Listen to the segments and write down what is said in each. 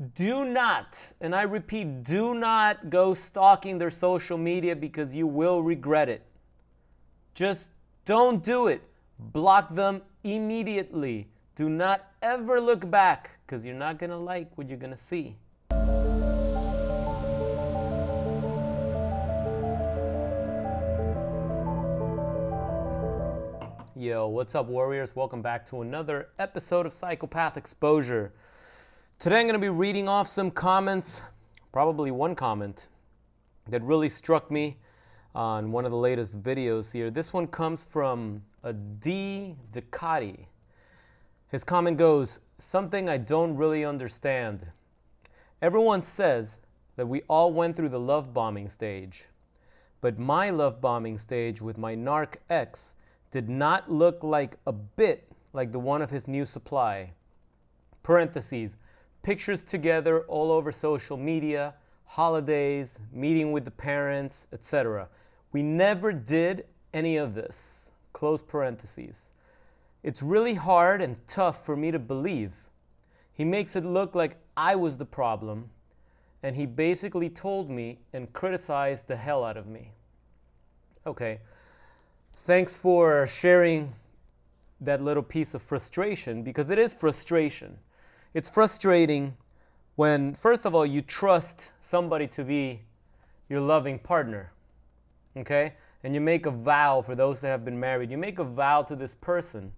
Do not, and I repeat, do not go stalking their social media because you will regret it. Just don't do it. Block them immediately. Do not ever look back because you're not going to like what you're going to see. Yo, what's up, warriors? Welcome back to another episode of Psychopath Exposure. Today I'm going to be reading off some comments, probably one comment that really struck me on one of the latest videos here. This one comes from a D. Ducati. His comment goes, "Something I don't really understand. Everyone says that we all went through the love bombing stage, but my love bombing stage with my narc ex did not look like a bit like the one of his new supply. Parentheses, pictures together all over social media, holidays, meeting with the parents, etc. We never did any of this. Close parentheses. It's really hard and tough for me to believe. He makes it look like I was the problem, and he basically told me and criticized the hell out of me." Okay. Thanks for sharing that little piece of frustration, because it is frustration. It's frustrating when, first of all, you trust somebody to be your loving partner, okay? And you make a vow, for those that have been married, you make a vow to this person.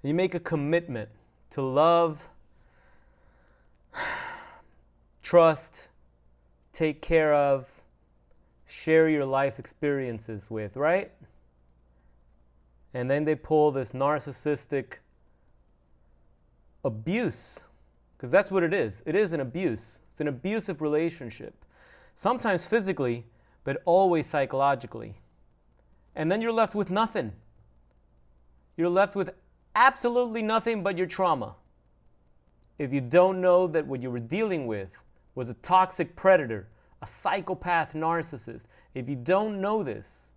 You make a commitment to love, trust, take care of, share your life experiences with, right? And then they pull this narcissistic abuse, because that's what it is. It is an abuse. It's an abusive relationship. Sometimes physically, but always psychologically. And then you're left with nothing. You're left with absolutely nothing but your trauma. If you don't know that what you were dealing with was a toxic predator, a psychopath narcissist, if you don't know this,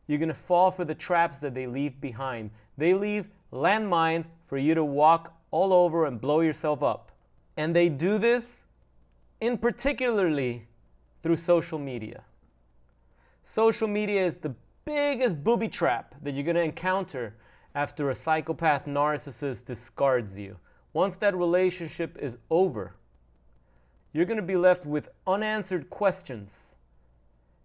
you're going to fall for the traps that they leave behind. They leave landmines for you to walk all over and blow yourself up. And they do this in particularly through social media. Social media is the biggest booby trap that you're going to encounter after a psychopath narcissist discards you. Once that relationship is over, you're going to be left with unanswered questions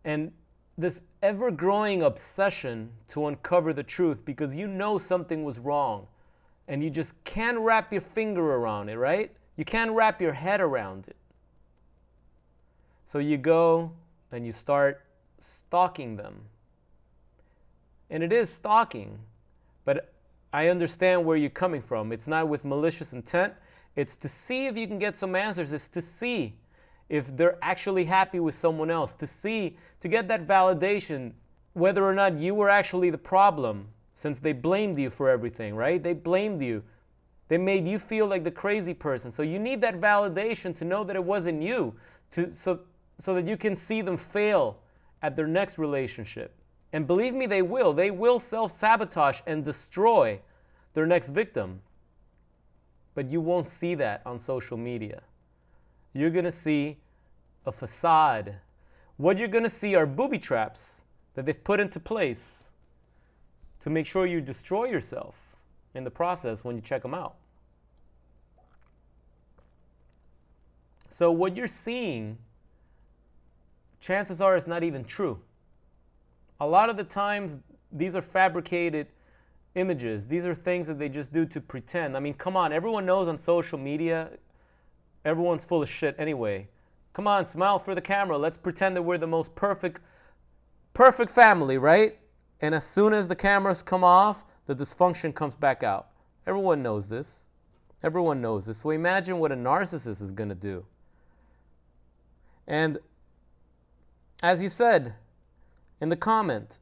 and this ever-growing obsession to uncover the truth, because you know something was wrong and you just can't wrap your finger around it, right? You can't wrap your head around it. So you go and you start stalking them. And it is stalking, but I understand where you're coming from. It's not with malicious intent. It's to see if you can get some answers. It's to see if they're actually happy with someone else. To get that validation, whether or not you were actually the problem, since they blamed you for everything, right? They blamed you. They made you feel like the crazy person. So you need that validation to know that it wasn't you, so that you can see them fail at their next relationship. And believe me, they will. They will self-sabotage and destroy their next victim. But you won't see that on social media. You're going to see a facade. What you're going to see are booby traps that they've put into place to make sure you destroy yourself in the process when you check them out. So what you're seeing, chances are it's not even true. A lot of the times, these are fabricated images. These are things that they just do to pretend. I mean, come on, everyone knows on social media, everyone's full of shit anyway. Come on, smile for the camera. Let's pretend that we're the most perfect family, right? And as soon as the cameras come off, the dysfunction comes back out. Everyone knows this. Everyone knows this. So imagine what a narcissist is going to do. And as you said in the comment,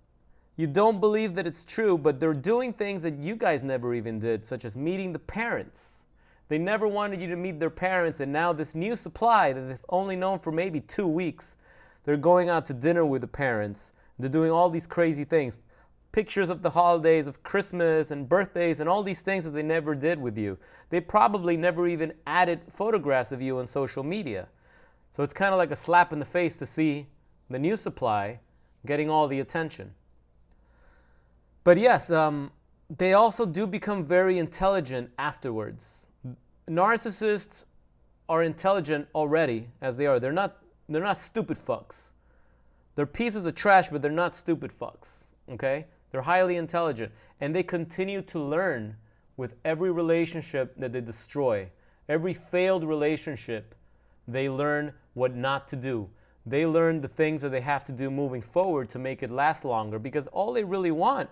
you don't believe that it's true, but they're doing things that you guys never even did, such as meeting the parents. They never wanted you to meet their parents, and now this new supply that they've only known for maybe 2 weeks, they're going out to dinner with the parents. They're doing all these crazy things. pictures of the holidays, of Christmas and birthdays and all these things that they never did with you. They probably never even added photographs of you on social media. So it's kind of like a slap in the face to see the new supply getting all the attention. But yes, they also do become very intelligent afterwards. Narcissists are intelligent already as they are. They're not stupid fucks. They're pieces of trash, but they're not stupid fucks. Okay? They're highly intelligent, and they continue to learn with every relationship that they destroy. Every failed relationship, they learn what not to do. They learn the things that they have to do moving forward to make it last longer, because all they really want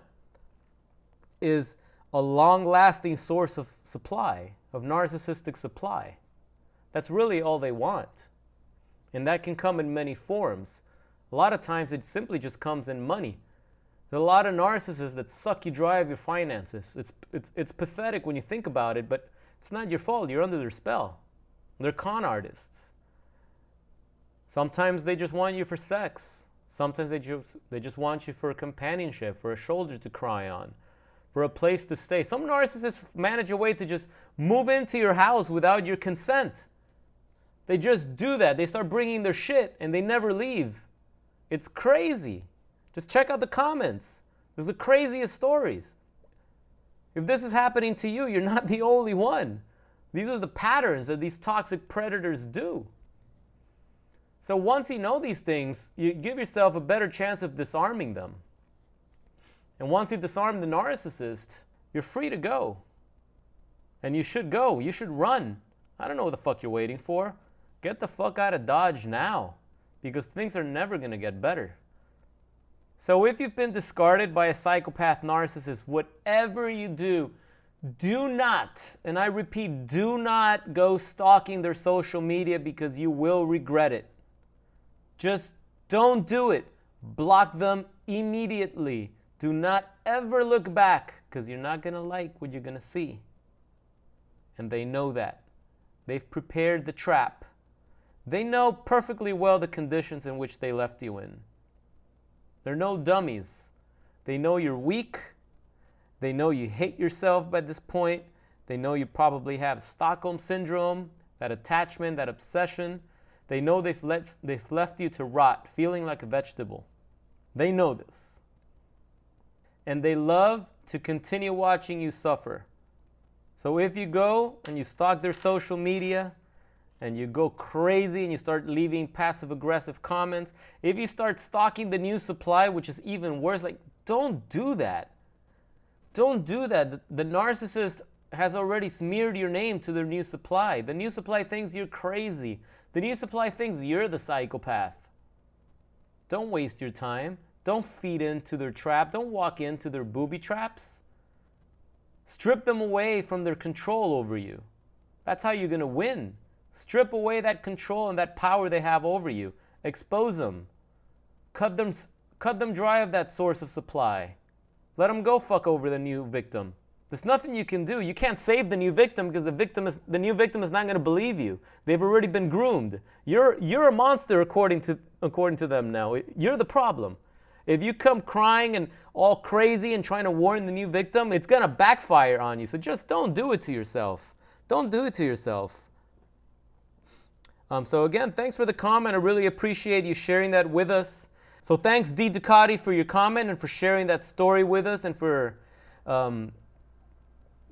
is a long-lasting source of supply, of narcissistic supply. That's really all they want. And that can come in many forms. A lot of times it simply just comes in money. There's a lot of narcissists that suck you dry of your finances. It's pathetic when you think about it, but it's not your fault. You're under their spell. They're con artists. Sometimes they just want you for sex. Sometimes they just want you for companionship, for a shoulder to cry on, for a place to stay. Some narcissists manage a way to just move into your house without your consent. They just do that. They start bringing their shit and they never leave. It's crazy. Just check out the comments. There's the craziest stories. If this is happening to you, you're not the only one. These are the patterns that these toxic predators do. So once you know these things, you give yourself a better chance of disarming them. And once you disarm the narcissist, you're free to go. And you should go. You should run. I don't know what the fuck you're waiting for. Get the fuck out of Dodge now, because things are never going to get better. So if you've been discarded by a psychopath narcissist, whatever you do, do not, and I repeat, do not go stalking their social media, because you will regret it. Just don't do it. Block them immediately. Do not ever look back, because you're not going to like what you're going to see. And they know that. They've prepared the trap. They know perfectly well the conditions in which they left you in. They're no dummies. They know you're weak. They know you hate yourself by this point. They know you probably have Stockholm Syndrome, that attachment, that obsession. They know they've left you to rot, feeling like a vegetable. They know this. And they love to continue watching you suffer. So if you go and you stalk their social media, and you go crazy and you start leaving passive-aggressive comments, if you start stalking the new supply, which is even worse, like, don't do that. Don't do that. The narcissist has already smeared your name to their new supply. The new supply thinks you're crazy. The new supply thinks you're the psychopath. Don't waste your time. Don't feed into their trap. Don't walk into their booby traps. Strip them away from their control over you. That's how you're going to win. Strip away that control and that power they have over you. Expose them. Cut them dry of that source of supply. Let them go fuck over the new victim. There's nothing you can do. You can't save the new victim, because the new victim is not going to believe you. They've already been groomed. You're a monster according to them now. You're the problem. If you come crying and all crazy and trying to warn the new victim, it's going to backfire on you. So just don't do it to yourself. Don't do it to yourself. So again, thanks for the comment. I really appreciate you sharing that with us. So thanks, D. Ducati, for your comment and for sharing that story with us, and for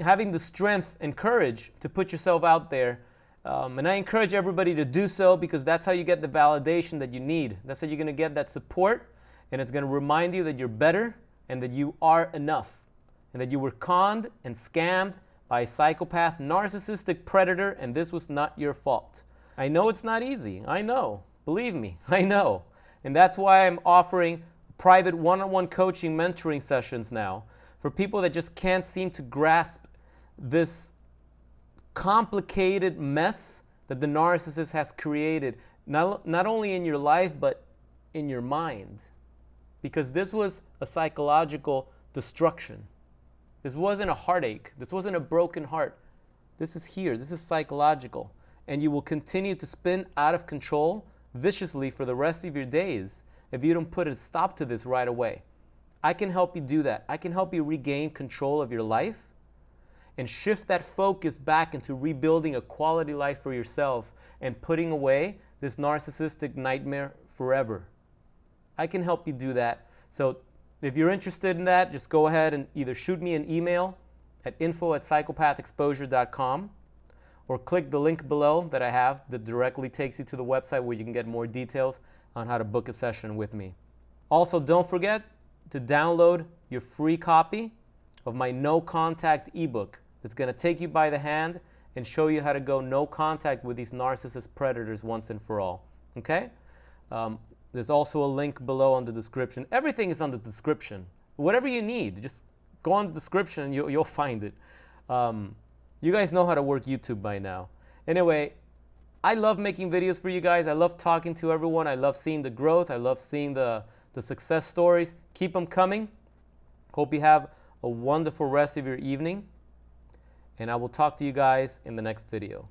having the strength and courage to put yourself out there. And I encourage everybody to do so, because that's how you get the validation that you need. That's how you're going to get that support, and it's going to remind you that you're better and that you are enough, and that you were conned and scammed by a psychopath, narcissistic predator, and this was not your fault. I know it's not easy. I know. Believe me, I know. And that's why I'm offering private one-on-one coaching mentoring sessions now for people that just can't seem to grasp this complicated mess that the narcissist has created, not only in your life, but in your mind. Because this was a psychological destruction. This wasn't a heartache. This wasn't a broken heart. This is here. This is psychological. And you will continue to spin out of control viciously for the rest of your days if you don't put a stop to this right away. I can help you do that. I can help you regain control of your life and shift that focus back into rebuilding a quality life for yourself and putting away this narcissistic nightmare forever. I can help you do that. So if you're interested in that, just go ahead and either shoot me an email at info@psychopathexposure.com or click the link below that I have that directly takes you to the website where you can get more details on how to book a session with me. Also, don't forget to download your free copy of my No Contact ebook that's going to take you by the hand and show you how to go no contact with these narcissist predators once and for all. Okay? There's also a link below on the description. Everything is on the description. Whatever you need, just go on the description and you'll find it. You guys know how to work YouTube by now. Anyway, I love making videos for you guys. I love talking to everyone. I love seeing the growth. I love seeing the success stories. Keep them coming. Hope you have a wonderful rest of your evening. And I will talk to you guys in the next video.